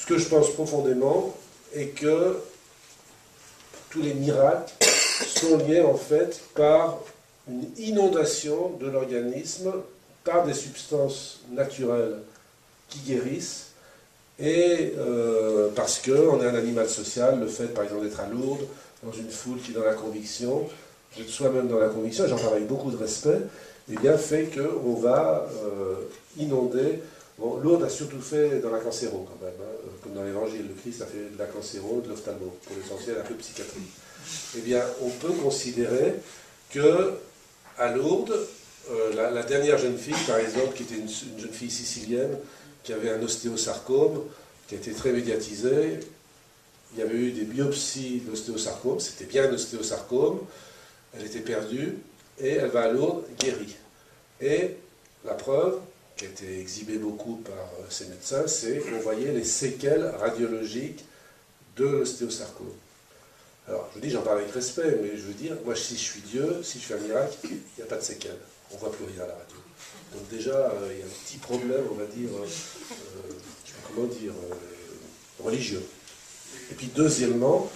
que je pense profondément est que tous les miracles sont liés en fait par une inondation de l'organisme par des substances naturelles qui guérissent, et parce qu'on est un animal social, le fait par exemple d'être à Lourdes, dans une foule qui est dans la conviction, d'être soi-même dans la conviction, j'en parle avec beaucoup de respect, eh bien fait qu'on va inonder. Bon, Lourdes a surtout fait dans la cancéro quand même, hein, comme dans l'évangile, le Christ a fait de la cancéro, de l'ophtalmo, pour l'essentiel un peu psychiatrie. Eh bien, on peut considérer que à Lourdes, la dernière jeune fille, par exemple, qui était une jeune fille sicilienne, qui avait un ostéosarcome, qui a été très médiatisé, il y avait eu des biopsies d'ostéosarcome, c'était bien un ostéosarcome, elle était perdue, et elle va à Lourdes, guérie. Et la preuve, qui a été exhibée beaucoup par ces médecins, c'est qu'on voyait les séquelles radiologiques de l'ostéosarcome. Alors, je vous dis, j'en parle avec respect, mais je veux dire, moi, si je suis Dieu, si je fais un miracle, il n'y a pas de séquelles. On ne voit plus rien à la radio. Donc déjà, il y a un petit problème, on va dire, comment dire, religieux. Et puis deuxièmement,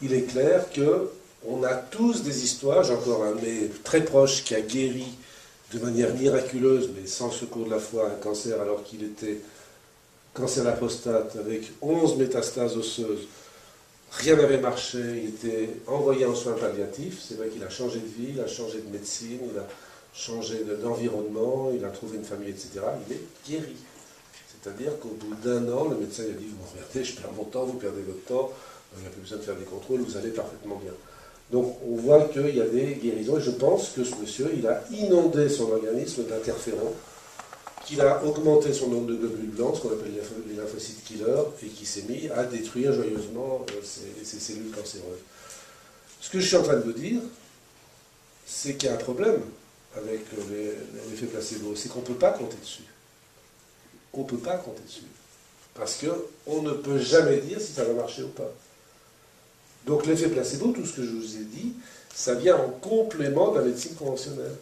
il est clair qu'on a tous des histoires, j'ai encore un de mes très proches qui a guéri de manière miraculeuse, mais sans secours de la foi, un cancer alors qu'il était cancer de la prostate avec 11 métastases osseuses. Rien n'avait marché, il était envoyé en soins palliatifs, c'est vrai qu'il a changé de vie, il a changé de médecine, il a changé d'environnement, il a trouvé une famille, etc. Il est guéri. C'est-à-dire qu'au bout d'un an, le médecin lui a dit, vous m'emmerdez, je perds mon temps, vous perdez votre temps, il n'y a plus besoin de faire des contrôles, vous allez parfaitement bien. Donc on voit qu'il y a des guérisons, et je pense que ce monsieur, il a inondé son organisme d'interférons, qu'il a augmenté son nombre de globules blancs, ce qu'on appelle les lymphocytes killers, et qui s'est mis à détruire joyeusement ces cellules cancéreuses. Ce que je suis en train de vous dire, c'est qu'il y a un problème avec l'effet placebo, c'est qu'on ne peut pas compter dessus. On ne peut pas compter dessus. Parce qu'on ne peut jamais dire si ça va marcher ou pas. Donc l'effet placebo, tout ce que je vous ai dit, ça vient en complément de la médecine conventionnelle.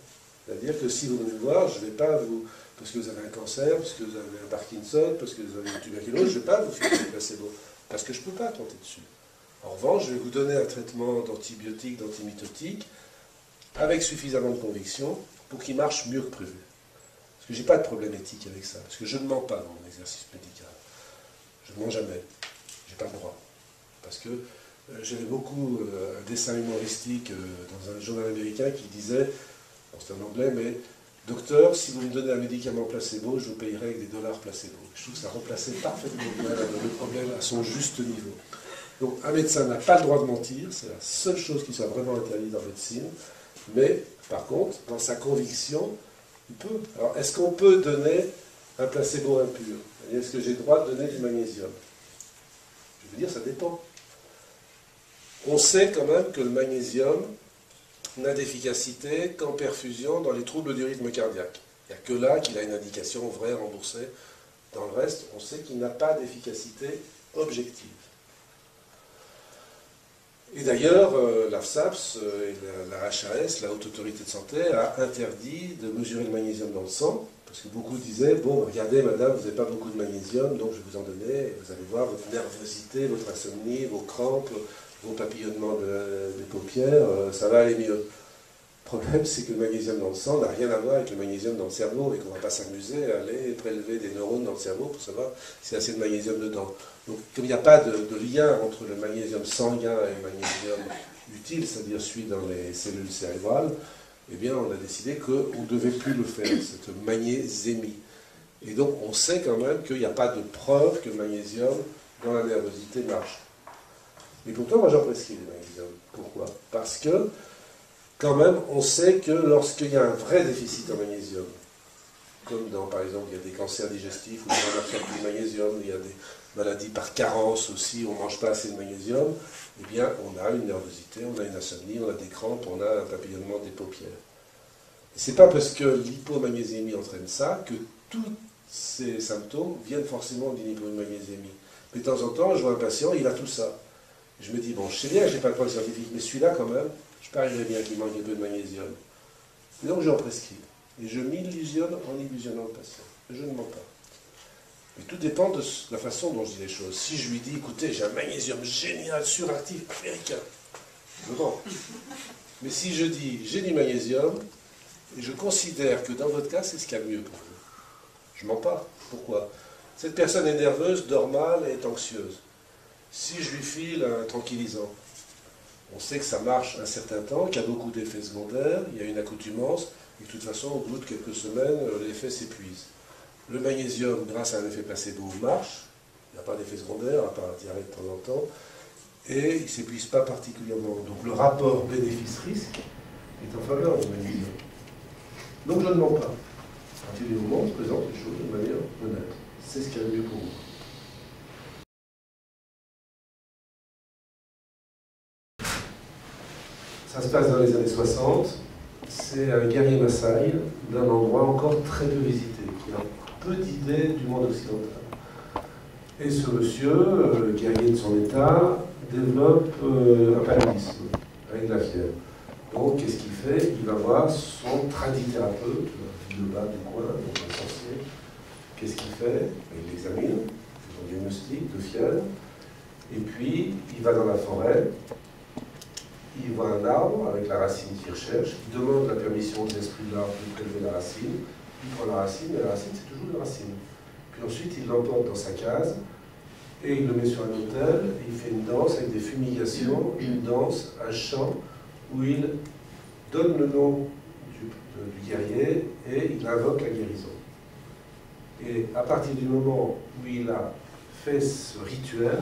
C'est-à-dire que si vous venez me voir, je ne vais pas vous... Parce que vous avez un cancer, parce que vous avez un Parkinson, parce que vous avez une tuberculose, je ne vais pas vous faire l'effet placebo. Parce que je ne peux pas compter dessus. En revanche, je vais vous donner un traitement d'antibiotiques, d'antimitotiques, avec suffisamment de conviction pour qu'il marche mieux que prévu. Parce que je n'ai pas de problème éthique avec ça. Parce que je ne mens pas dans mon exercice médical. Je ne mens jamais. Je n'ai pas le droit. Parce que j'avais beaucoup un dessin humoristique dans un journal américain qui disait, bon, c'était en anglais, mais docteur, si vous me donnez un médicament placebo, je vous payerai avec des dollars placebo. Je trouve que ça remplaçait parfaitement bien le problème à son juste niveau. Donc un médecin n'a pas le droit de mentir, c'est la seule chose qui soit vraiment interdite en médecine, mais par contre, dans sa conviction, il peut. Alors est-ce qu'on peut donner un placebo impur? Est-ce que j'ai le droit de donner du magnésium? Je veux dire, ça dépend. On sait quand même que le magnésium n'a d'efficacité qu'en perfusion dans les troubles du rythme cardiaque. Il n'y a que là qu'il a une indication vraie, remboursée. Dans le reste, on sait qu'il n'a pas d'efficacité objective. Et d'ailleurs, l'AFSAPS et la HAS, la Haute Autorité de Santé, a interdit de mesurer le magnésium dans le sang, parce que beaucoup disaient, bon, regardez, madame, vous n'avez pas beaucoup de magnésium, donc je vais vous en donner, et vous allez voir votre nervosité, votre insomnie, vos crampes, vos papillonnements des paupières, ça va aller mieux. Le problème, c'est que le magnésium dans le sang n'a rien à voir avec le magnésium dans le cerveau, et qu'on ne va pas s'amuser à aller prélever des neurones dans le cerveau pour savoir s'il y a assez de magnésium dedans. Donc, comme il n'y a pas de lien entre le magnésium sanguin et le magnésium utile, c'est-à-dire celui dans les cellules cérébrales, eh bien, on a décidé qu'on ne devait plus le faire, cette magnésémie. Et donc, on sait quand même qu'il n'y a pas de preuve que le magnésium dans la nervosité marche. Et pourtant, moi, j'en prescris le magnésium. Pourquoi? Parce que, quand même, on sait que lorsqu'il y a un vrai déficit en magnésium, comme dans, par exemple, il y a des cancers digestifs où on absorbe du magnésium, il y a des maladies par carence aussi, on ne mange pas assez de magnésium, eh bien, on a une nervosité, on a une insomnie, on a des crampes, on a un papillonnement des paupières. Et c'est pas parce que l'hypomagnésémie entraîne ça que tous ces symptômes viennent forcément d'une hypomagnésémie. Mais de temps en temps, je vois un patient, il a tout ça. Je me dis, bon, je sais bien que je n'ai pas de preuve scientifique, mais celui-là, quand même, je parierais bien qu'il manque un peu de magnésium. Et donc, j'en prescris. Et je m'illusionne en illusionnant le patient. Je ne mens pas. Mais tout dépend de la façon dont je dis les choses. Si je lui dis, écoutez, j'ai un magnésium génial, suractif, américain, je le vends. Mais si je dis, j'ai du magnésium, et je considère que dans votre cas, c'est ce qu'il y a de mieux pour vous, je mens pas. Pourquoi? Cette personne est nerveuse, dort mal et est anxieuse. Si je lui file un tranquillisant, on sait que ça marche un certain temps, qu'il y a beaucoup d'effets secondaires, il y a une accoutumance, et que de toute façon, au bout de quelques semaines, l'effet s'épuise. Le magnésium, grâce à un effet placebo, marche, il n'y a pas d'effet secondaire, à part la diarrhée de temps en temps, et il ne s'épuise pas particulièrement. Donc le rapport bénéfice-risque est en faveur du magnésium. Donc je ne mens pas. À partir du moment où je présente les choses de manière honnête. C'est ce qu'il y a de mieux pour vous. Ça se passe dans les années 60. C'est un guerrier Maasai d'un endroit encore très peu visité, qui a peu d'idées du monde occidental. Et ce monsieur, guerrier de son état, développe un paludisme avec de la fièvre. Donc, qu'est-ce qu'il fait? Il va voir son tradithérapeute, le bas du coin, donc un sorcier. Qu'est-ce qu'il fait? Il l'examine, son diagnostic de fièvre, et puis il va dans la forêt, il voit un arbre avec la racine qu'il recherche, il demande la permission aux esprits de l'arbre de prélever la racine, il prend la racine, et la racine c'est toujours une racine. Puis ensuite il l'emporte dans sa case, et il le met sur un autel, et il fait une danse avec des fumigations, une danse, un chant, où il donne le nom du guerrier, et il invoque la guérison. Et à partir du moment où il a fait ce rituel,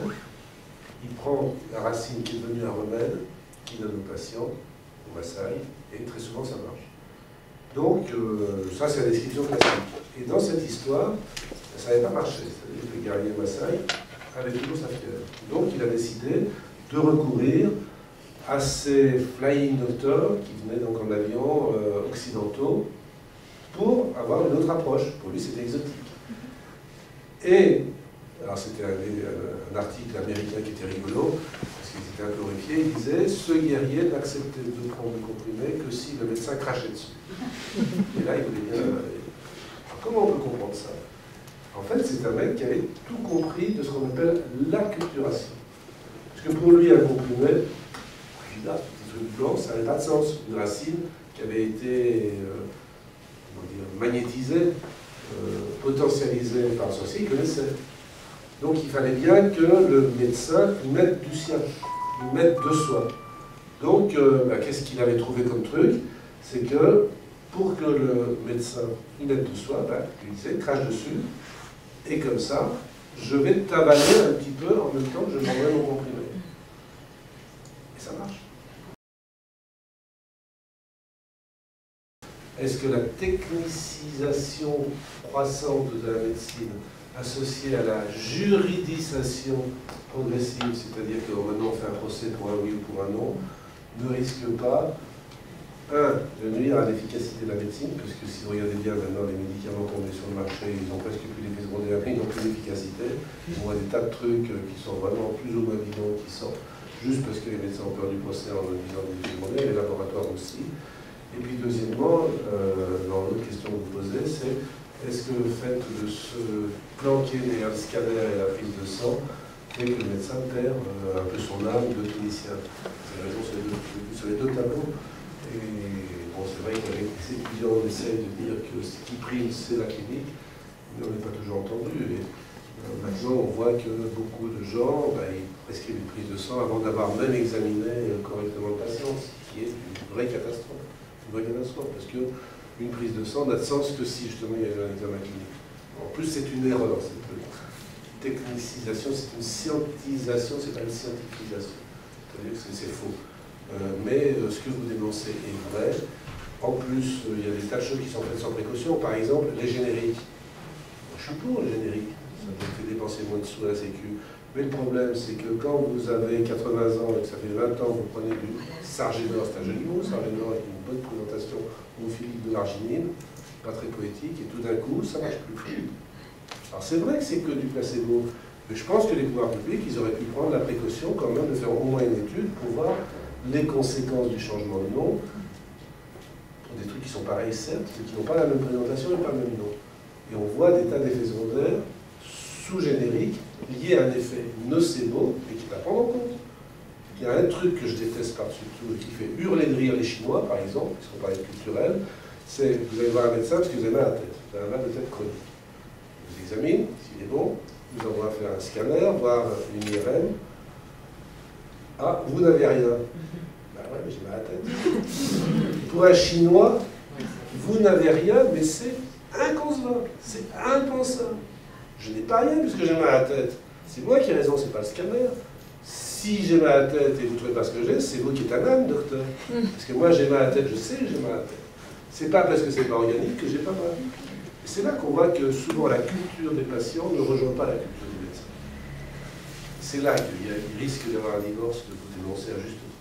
il prend la racine qui est devenue un remède, qu'il donne au patient, au Maasai, et très souvent ça marche. Donc, ça c'est la description classique. Et dans cette histoire, ça n'avait pas marché. C'est-à-dire que le guerrier Maasai avait toujours sa fièvre. Donc il a décidé de recourir à ces flying doctors qui venaient donc en avion occidentaux pour avoir une autre approche. Pour lui c'était exotique. Et, alors c'était un article américain qui était rigolo, parce qu'il était un peu horrifié, il disait « Ce guerrier n'acceptait de prendre le comprimé que si le médecin crachait dessus. » Et là, il voulait bien... Alors, comment on peut comprendre ça? En fait, c'est un mec qui avait tout compris de ce qu'on appelle l'acculturation. Parce que pour lui, un comprimé, là, petit truc blanc, ça n'avait pas de sens. Une racine qui avait été magnétisée, potentialisée par le sorcier, il connaissait. Donc il fallait bien que le médecin mette du sien, mette de soi. Donc, qu'est-ce qu'il avait trouvé comme truc? C'est que pour que le médecin y mette de soi, il disait crache dessus, et comme ça, je vais t'avaler un petit peu en même temps que je prendrai mon comprimé. Et ça marche. Est-ce que la technicisation croissante de la médecine, associée à la juridisation progressive, c'est-à-dire que maintenant on fait un procès pour un oui ou pour un non, ne risque pas, de nuire à l'efficacité de la médecine, parce que si vous regardez bien maintenant les médicaments tombés sur le marché, ils n'ont presque plus d'effets secondaires, ils n'ont plus d'efficacité. On voit des tas de trucs qui sont vraiment plus ou moins bidons qui sortent, juste parce que les médecins ont peur du procès en disant des effets secondaires, les laboratoires aussi. Et puis deuxièmement, l'autre question que vous posez, c'est est-ce que le fait de se planquer derrière le scanner et la prise de sang fait que le médecin perd un peu son âme de clinicien? C'est la raison sur les deux tableaux. Et bon, c'est vrai qu'avec ces étudiants, on essaye de dire que ce qui prime, c'est la clinique, mais on n'est pas toujours entendu. Et maintenant, on voit que beaucoup de gens, ils prescrivent une prise de sang avant d'avoir même examiné correctement le patient, ce qui est une vraie catastrophe. Une vraie catastrophe, parce qu'une prise de sang n'a de sens que si justement il y a eu un examen clinique. En plus, c'est une erreur, c'est une technicisation, c'est une scientisation, c'est pas une scientifisation. C'est-à-dire que c'est faux. Mais ce que vous dénoncez est vrai. En plus, il y a des tas de choses qui sont faites sans précaution. Par exemple, les génériques. Je suis pour les génériques. Ça vous fait dépenser moins de sous à la Sécu. Mais le problème, c'est que quand vous avez 80 ans et que ça fait 20 ans que vous prenez du Sargénor, c'est un joli mot, Sargénor avec une bonne présentation homophilique de l'arginine, pas très poétique, et tout d'un coup, ça marche plus. Alors c'est vrai que c'est que du placebo, mais je pense que les pouvoirs publics, ils auraient pu prendre la précaution quand même de faire au moins une étude pour voir les conséquences du changement de nom, pour des trucs qui sont pareils certes, mais qui n'ont pas la même présentation et pas le même nom. Et on voit des tas d'effets secondaires sous-générique lié à un effet nocebo et qu'il faut prendre en compte. Il y a un truc que je déteste par-dessus tout et qui fait hurler de rire les Chinois, par exemple, puisqu'on parlait de culturel, c'est vous allez voir un médecin parce que vous avez mal à la tête. Vous avez un mal de tête chronique. Il vous examine, s'il est bon, vous envoie faire un scanner, voir une IRM. Ah, vous n'avez rien. Ben ouais, mais j'ai mal à la tête. Pour un Chinois, vous n'avez rien, mais c'est inconcevable, c'est impensable. Je n'ai pas rien puisque j'ai mal à la tête. C'est moi qui ai raison, c'est pas le scanner. Si j'ai mal à la tête et vous ne trouvez pas ce que j'ai, c'est vous qui êtes un âne, docteur. Parce que moi j'ai mal à la tête, je sais que j'ai mal à la tête. C'est pas parce que c'est pas organique que j'ai pas mal. Et c'est là qu'on voit que souvent la culture des patients ne rejoint pas la culture des médecins. C'est là qu'il risque d'y avoir un divorce, de vous dénoncer à juste titre.